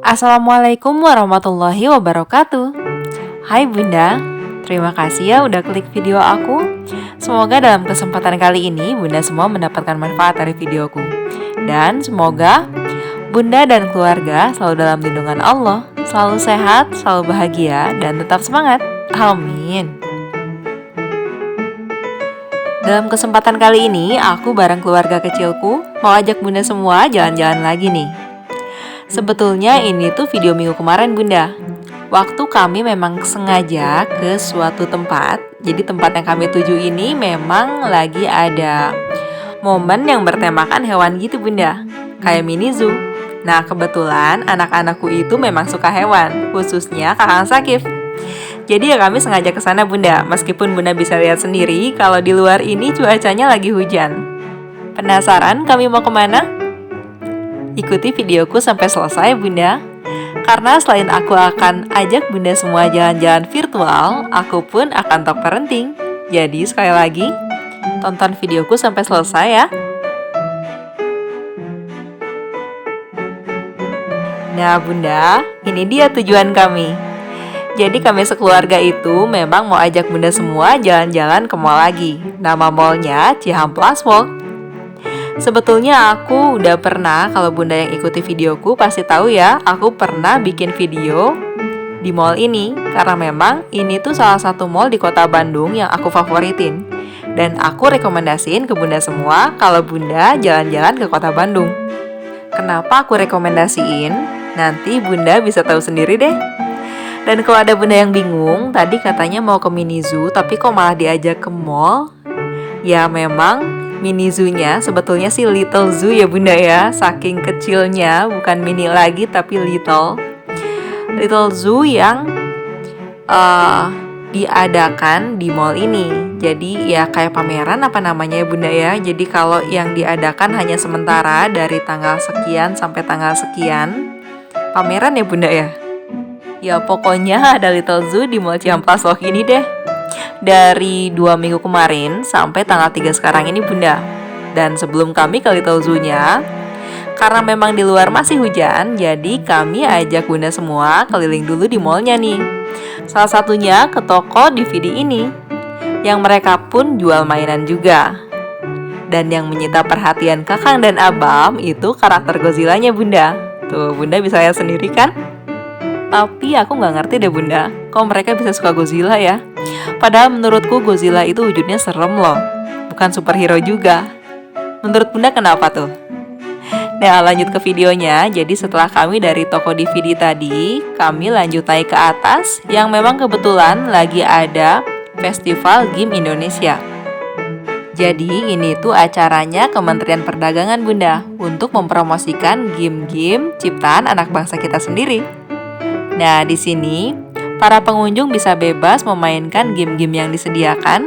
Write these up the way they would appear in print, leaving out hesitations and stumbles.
Assalamualaikum warahmatullahi wabarakatuh. Hai Bunda, terima kasih ya udah klik video aku. Semoga dalam kesempatan kali ini Bunda semua mendapatkan manfaat dari videoku. Dan semoga Bunda dan keluarga selalu dalam lindungan Allah, selalu sehat, selalu bahagia, dan tetap semangat. Amin. Dalam kesempatan kali ini, aku bareng keluarga kecilku mau ajak Bunda semua jalan-jalan lagi nih. Sebetulnya ini tuh video minggu kemarin Bunda. Waktu kami memang sengaja ke suatu tempat. Jadi tempat yang kami tuju ini memang lagi ada momen yang bertemakan hewan gitu Bunda, kayak mini zoo. Nah kebetulan anak-anakku itu memang suka hewan, khususnya Kakang Sakif. Jadi ya kami sengaja ke sana Bunda, meskipun Bunda bisa lihat sendiri kalau di luar ini cuacanya lagi hujan. Penasaran kami mau kemana? Ikuti videoku sampai selesai Bunda. Karena selain aku akan ajak Bunda semua jalan-jalan virtual, aku pun akan talk parenting. Jadi sekali lagi, tonton videoku sampai selesai ya. Nah Bunda, ini dia tujuan kami. Jadi kami sekeluarga itu memang mau ajak Bunda semua jalan-jalan ke mall lagi. Nama mallnya Cihamplas Walk. Sebetulnya aku udah pernah, kalau Bunda yang ikuti videoku pasti tahu ya, aku pernah bikin video di mall ini. Karena memang ini tuh salah satu mall di kota Bandung yang aku favoritin. Dan aku rekomendasiin ke Bunda semua kalau Bunda jalan-jalan ke kota Bandung. Kenapa aku rekomendasiin? Nanti Bunda bisa tahu sendiri deh. Dan kalau ada Bunda yang bingung, tadi katanya mau ke mini zoo, tapi kok malah diajak ke mall? Ya memang mini zoo-nya sebetulnya sih little zoo ya Bunda ya. Saking kecilnya, bukan mini lagi tapi little. Little zoo yang diadakan di mall ini. Jadi ya kayak pameran apa namanya ya Bunda ya. Jadi kalau yang diadakan hanya sementara dari tanggal sekian sampai tanggal sekian, pameran ya Bunda ya. Ya pokoknya ada Little Zoo di Mall Ciamplas Walk ini deh. Dari 2 minggu kemarin sampai tanggal 3 sekarang ini Bunda. Dan sebelum kami ke Little Zoo-nya, karena memang di luar masih hujan, jadi kami ajak Bunda semua keliling dulu di mallnya nih. Salah satunya ke toko DVD ini, yang mereka pun jual mainan juga. Dan yang menyita perhatian Kakang dan Abam itu karakter Godzilla-nya Bunda. Tuh Bunda bisa lihat sendiri kan? Tapi aku nggak ngerti deh Bunda, kok mereka bisa suka Godzilla ya? Padahal menurutku Godzilla itu wujudnya serem loh, bukan superhero juga. Menurut Bunda kenapa tuh? Nah lanjut ke videonya. Jadi setelah kami dari toko DVD tadi, kami lanjut naik ke atas yang memang kebetulan lagi ada Festival Game Indonesia. Jadi ini tuh acaranya Kementerian Perdagangan Bunda, untuk mempromosikan game-game ciptaan anak bangsa kita sendiri. Nah, di sini para pengunjung bisa bebas memainkan game-game yang disediakan.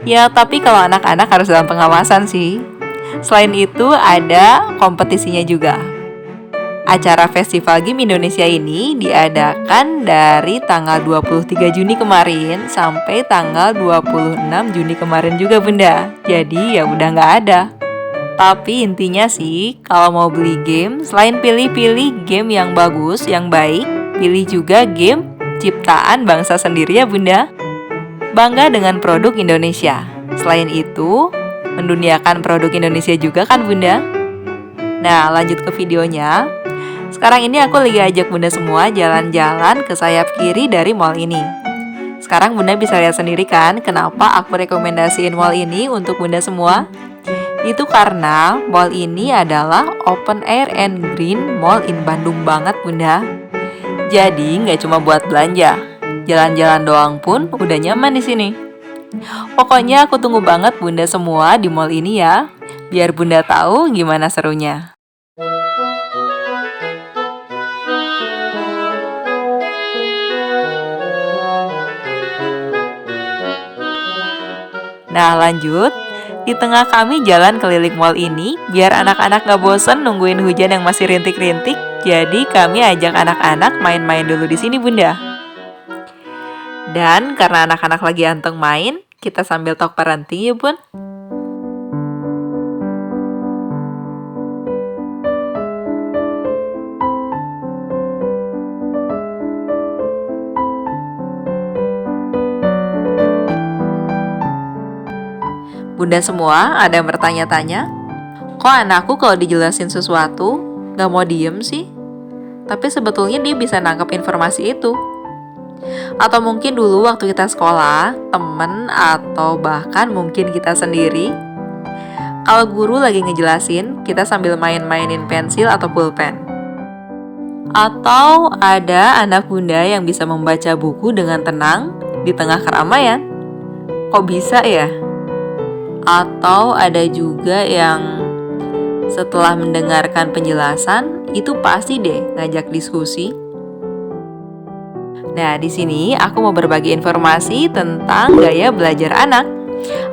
Ya, tapi kalau anak-anak harus dalam pengawasan sih. Selain itu, ada kompetisinya juga. Acara Festival Game Indonesia ini diadakan dari tanggal 23 Juni kemarin sampai tanggal 26 Juni kemarin juga Bunda. Jadi ya udah nggak ada. Tapi intinya sih, kalau mau beli game, selain pilih-pilih game yang bagus, yang baik, pilih juga game ciptaan bangsa sendiri ya Bunda. Bangga dengan produk Indonesia. Selain itu, menduniakan produk Indonesia juga kan Bunda. Nah lanjut ke videonya. Sekarang ini aku lagi ajak Bunda semua jalan-jalan ke sayap kiri dari mall ini. Sekarang Bunda bisa lihat sendiri kan kenapa aku rekomendasiin mall ini untuk Bunda semua. Itu karena mall ini adalah open air and green mall in Bandung banget Bunda. Jadi nggak cuma buat belanja, jalan-jalan doang pun udah nyaman di sini. Pokoknya aku tunggu banget Bunda semua di mall ini ya, biar Bunda tahu gimana serunya. Nah lanjut, di tengah kami jalan keliling mall ini, biar anak-anak gak bosen nungguin hujan yang masih rintik-rintik. Jadi kami ajak anak-anak main-main dulu di sini Bunda. Dan karena anak-anak lagi anteng main, kita sambil talk parenting ya Bun. Bunda semua ada yang bertanya-tanya, kok anakku kalau dijelasin sesuatu gak mau diem sih? Tapi sebetulnya dia bisa nangkep informasi itu. Atau mungkin dulu waktu kita sekolah, temen atau bahkan mungkin kita sendiri, kalau guru lagi ngejelasin, kita sambil main-mainin pensil atau pulpen. Atau ada anak bunda yang bisa membaca buku dengan tenang di tengah keramaian. Kok bisa ya? Atau ada juga yang setelah mendengarkan penjelasan, itu pasti deh ngajak diskusi. Nah, di sini aku mau berbagi informasi tentang gaya belajar anak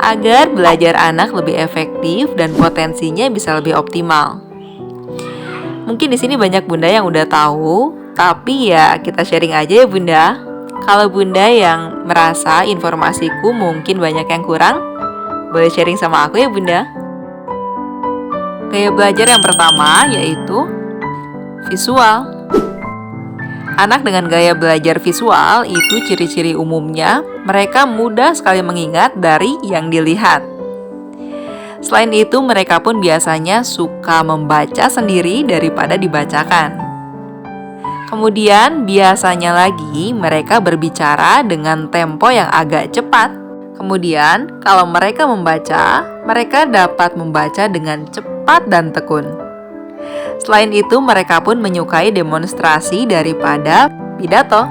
agar belajar anak lebih efektif dan potensinya bisa lebih optimal. Mungkin di sini banyak bunda yang udah tahu, tapi ya kita sharing aja ya bunda. Kalau bunda yang merasa informasiku mungkin banyak yang kurang, boleh sharing sama aku ya bunda. Gaya belajar yang pertama yaitu visual. Anak dengan gaya belajar visual itu ciri-ciri umumnya mereka mudah sekali mengingat dari yang dilihat. Selain itu mereka pun biasanya suka membaca sendiri daripada dibacakan. Kemudian biasanya lagi mereka berbicara dengan tempo yang agak cepat. Kemudian, kalau mereka membaca, mereka dapat membaca dengan cepat dan tekun. Selain itu, mereka pun menyukai demonstrasi daripada pidato.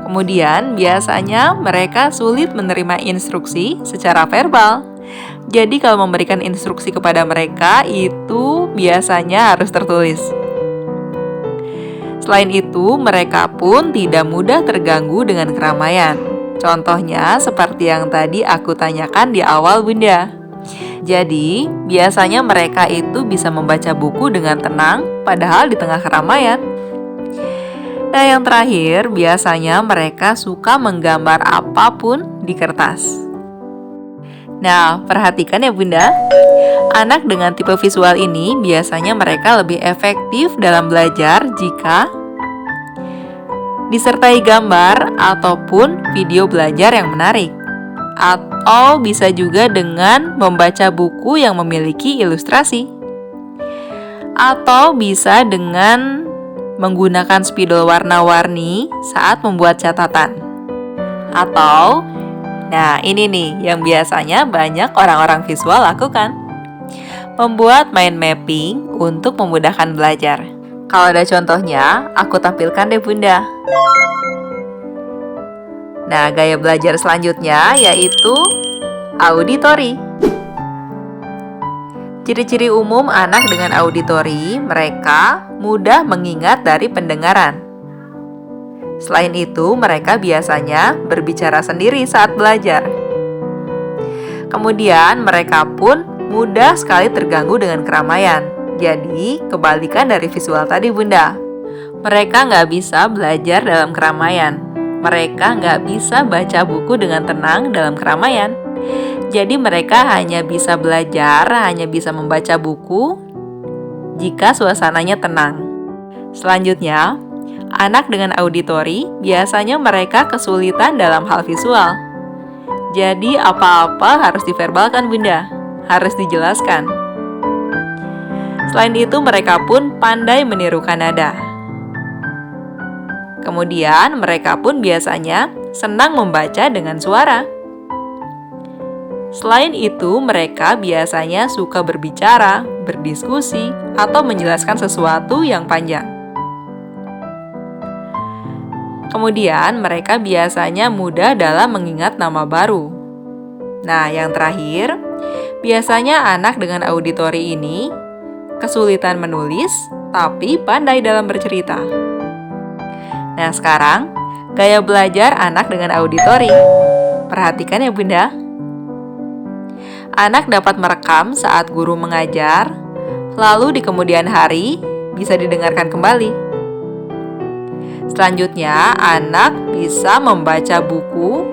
Kemudian, biasanya mereka sulit menerima instruksi secara verbal. Jadi, kalau memberikan instruksi kepada mereka, itu biasanya harus tertulis. Selain itu, mereka pun tidak mudah terganggu dengan keramaian. Contohnya seperti yang tadi aku tanyakan di awal bunda. Jadi biasanya mereka itu bisa membaca buku dengan tenang padahal di tengah keramaian. Nah yang terakhir biasanya mereka suka menggambar apapun di kertas. Nah perhatikan ya bunda, anak dengan tipe visual ini biasanya mereka lebih efektif dalam belajar jika disertai gambar ataupun video belajar yang menarik. Atau bisa juga dengan membaca buku yang memiliki ilustrasi. Atau bisa dengan menggunakan spidol warna-warni saat membuat catatan. Atau, nah ini nih yang biasanya banyak orang-orang visual lakukan. Membuat mind mapping untuk memudahkan belajar. Kalau ada contohnya, aku tampilkan deh bunda. Nah, gaya belajar selanjutnya yaitu auditori. Ciri-ciri umum anak dengan auditori, mereka mudah mengingat dari pendengaran. Selain itu, mereka biasanya berbicara sendiri saat belajar. Kemudian, mereka pun mudah sekali terganggu dengan keramaian. Jadi, kebalikan dari visual tadi bunda. Mereka nggak bisa belajar dalam keramaian. Mereka nggak bisa baca buku dengan tenang dalam keramaian. Jadi mereka hanya bisa belajar, hanya bisa membaca buku jika suasananya tenang. Selanjutnya, anak dengan auditori biasanya mereka kesulitan dalam hal visual. Jadi apa-apa harus diverbalkan bunda, harus dijelaskan. Selain itu mereka pun pandai menirukan nada. Kemudian mereka pun biasanya senang membaca dengan suara. Selain itu mereka biasanya suka berbicara, berdiskusi, atau menjelaskan sesuatu yang panjang. Kemudian mereka biasanya mudah dalam mengingat nama baru. Nah yang terakhir, biasanya anak dengan auditori ini kesulitan menulis, tapi pandai dalam bercerita. Nah sekarang, gaya belajar anak dengan auditori. Perhatikan ya bunda. Anak dapat merekam saat guru mengajar, lalu di kemudian hari bisa didengarkan kembali. Selanjutnya, anak bisa membaca buku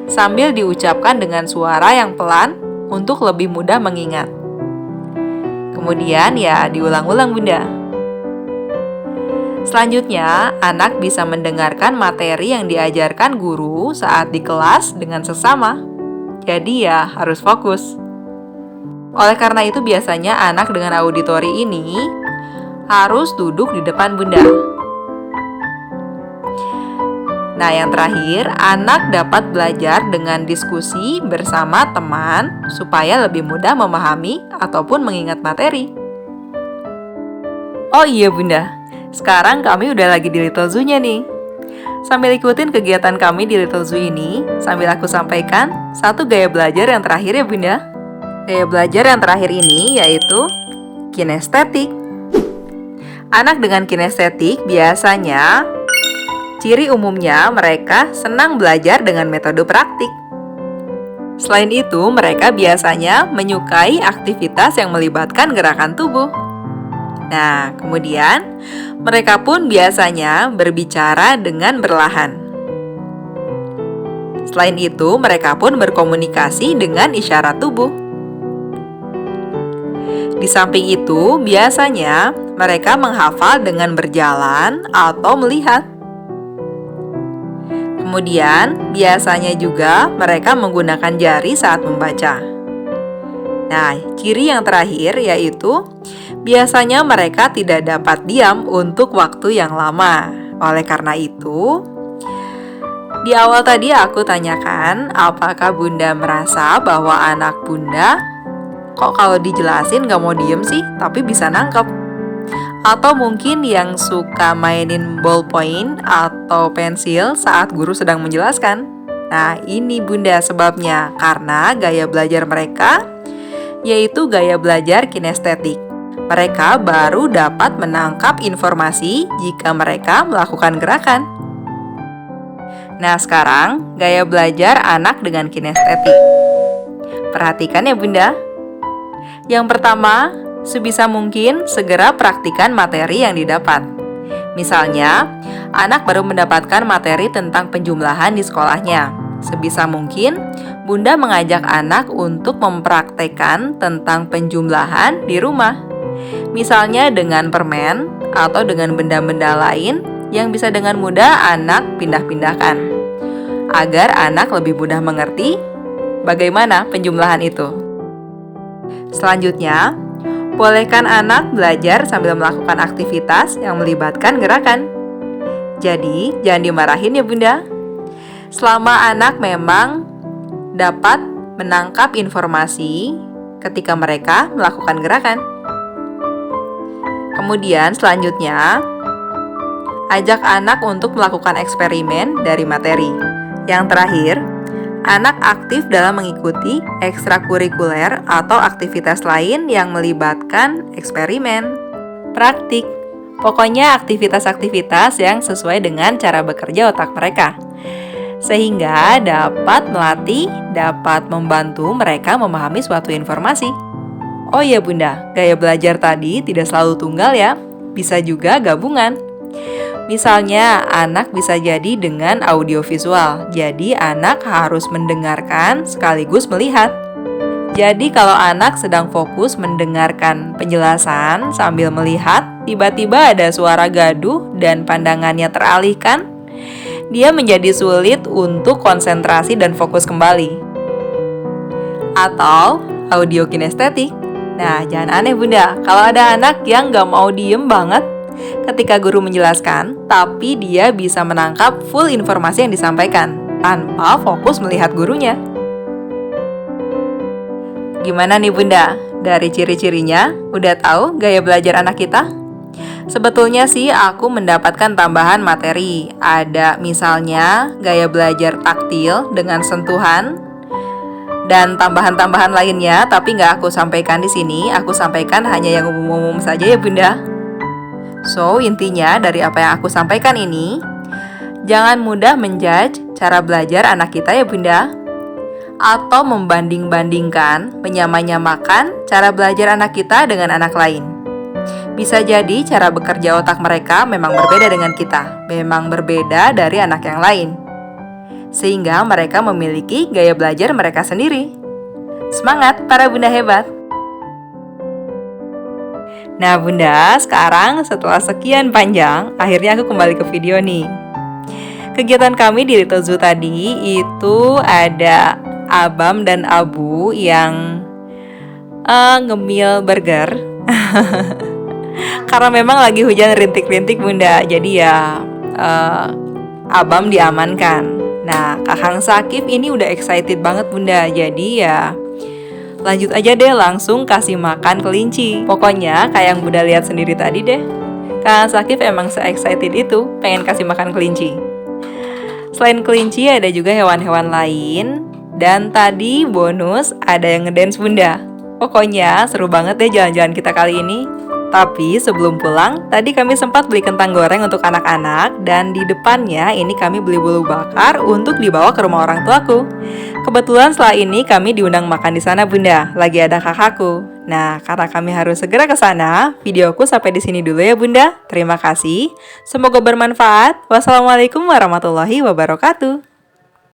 sambil diucapkan dengan suara yang pelan untuk lebih mudah mengingat. Kemudian ya diulang-ulang bunda. Selanjutnya, anak bisa mendengarkan materi yang diajarkan guru saat di kelas dengan sesama. Jadi ya harus fokus. Oleh karena itu biasanya anak dengan auditori ini harus duduk di depan bunda. Nah, yang terakhir, anak dapat belajar dengan diskusi bersama teman supaya lebih mudah memahami ataupun mengingat materi. Oh iya bunda, sekarang kami udah lagi di Little Zoo-nya nih. Sambil ikutin kegiatan kami di Little Zoo ini, sambil aku sampaikan satu gaya belajar yang terakhir ya bunda. Gaya belajar yang terakhir ini yaitu kinestetik. Anak dengan kinestetik biasanya ciri umumnya mereka senang belajar dengan metode praktik. Selain itu, mereka biasanya menyukai aktivitas yang melibatkan gerakan tubuh. Nah, kemudian mereka pun biasanya berbicara dengan perlahan. Selain itu, mereka pun berkomunikasi dengan isyarat tubuh. Di samping itu, biasanya mereka menghafal dengan berjalan atau melihat. Kemudian, biasanya juga mereka menggunakan jari saat membaca. Nah, ciri yang terakhir yaitu biasanya mereka tidak dapat diam untuk waktu yang lama. Oleh karena itu, di awal tadi aku tanyakan, apakah bunda merasa bahwa anak bunda kok kalau dijelasin gak mau diem sih, tapi bisa nangkep? Atau mungkin yang suka mainin ballpoint atau pensil saat guru sedang menjelaskan. Nah, ini bunda sebabnya, karena gaya belajar mereka yaitu gaya belajar kinestetik. Mereka baru dapat menangkap informasi jika mereka melakukan gerakan. Nah, sekarang gaya belajar anak dengan kinestetik. Perhatikan ya bunda. Yang pertama, sebisa mungkin segera praktikan materi yang didapat. Misalnya, anak baru mendapatkan materi tentang penjumlahan di sekolahnya. Sebisa mungkin, bunda mengajak anak untuk mempraktekkan tentang penjumlahan di rumah. Misalnya dengan permen atau dengan benda-benda lain yang bisa dengan mudah anak pindah-pindahkan. Agar anak lebih mudah mengerti bagaimana penjumlahan itu. Selanjutnya, bolehkan anak belajar sambil melakukan aktivitas yang melibatkan gerakan. Jadi, jangan dimarahin ya bunda. Selama anak memang dapat menangkap informasi ketika mereka melakukan gerakan. Kemudian selanjutnya, ajak anak untuk melakukan eksperimen dari materi. Yang terakhir, anak aktif dalam mengikuti ekstrakurikuler atau aktivitas lain yang melibatkan eksperimen, praktik. Pokoknya aktivitas-aktivitas yang sesuai dengan cara bekerja otak mereka. Sehingga dapat melatih, dapat membantu mereka memahami suatu informasi. Oh iya bunda, gaya belajar tadi tidak selalu tunggal ya, bisa juga gabungan. Misalnya, anak bisa jadi dengan audiovisual. Jadi, anak harus mendengarkan sekaligus melihat. Jadi, kalau anak sedang fokus mendengarkan penjelasan sambil melihat, tiba-tiba ada suara gaduh dan pandangannya teralihkan, dia menjadi sulit untuk konsentrasi dan fokus kembali. Atau audio kinestetik. Nah, jangan aneh bunda, kalau ada anak yang gak mau diem banget ketika guru menjelaskan, tapi dia bisa menangkap full informasi yang disampaikan tanpa fokus melihat gurunya. Gimana nih bunda? Dari ciri-cirinya, udah tahu gaya belajar anak kita? Sebetulnya sih aku mendapatkan tambahan materi. Ada misalnya gaya belajar taktil dengan sentuhan dan tambahan-tambahan lainnya, tapi nggak aku sampaikan di sini. Aku sampaikan hanya yang umum-umum saja ya bunda. So, intinya dari apa yang aku sampaikan ini, jangan mudah menjudge cara belajar anak kita ya bunda. Atau membanding-bandingkan, menyamakan cara belajar anak kita dengan anak lain. Bisa jadi cara bekerja otak mereka memang berbeda dengan kita, memang berbeda dari anak yang lain. Sehingga mereka memiliki gaya belajar mereka sendiri. Semangat para bunda hebat! Nah bunda, sekarang setelah sekian panjang, akhirnya aku kembali ke video nih. Kegiatan kami di Little Zoo tadi itu ada Abam dan Abu yang ngemil burger. Karena memang lagi hujan rintik-rintik Bunda, jadi ya Abam diamankan. Nah, Kakang Sakif ini udah excited banget Bunda, jadi ya lanjut aja deh langsung kasih makan kelinci. Pokoknya kayak yang Bunda lihat sendiri tadi deh, Kakang Sakif emang se-excited itu pengen kasih makan kelinci. Selain kelinci ada juga hewan-hewan lain, dan tadi bonus ada yang ngedance Bunda. Pokoknya seru banget deh jalan-jalan kita kali ini. Tapi sebelum pulang, tadi kami sempat beli kentang goreng untuk anak-anak, dan di depannya ini kami beli bolu bakar untuk dibawa ke rumah orang tuaku. Kebetulan setelah ini kami diundang makan di sana Bunda, lagi ada kakakku. Nah, karena kami harus segera ke sana, videoku sampai di sini dulu ya Bunda. Terima kasih. Semoga bermanfaat. Wassalamualaikum warahmatullahi wabarakatuh.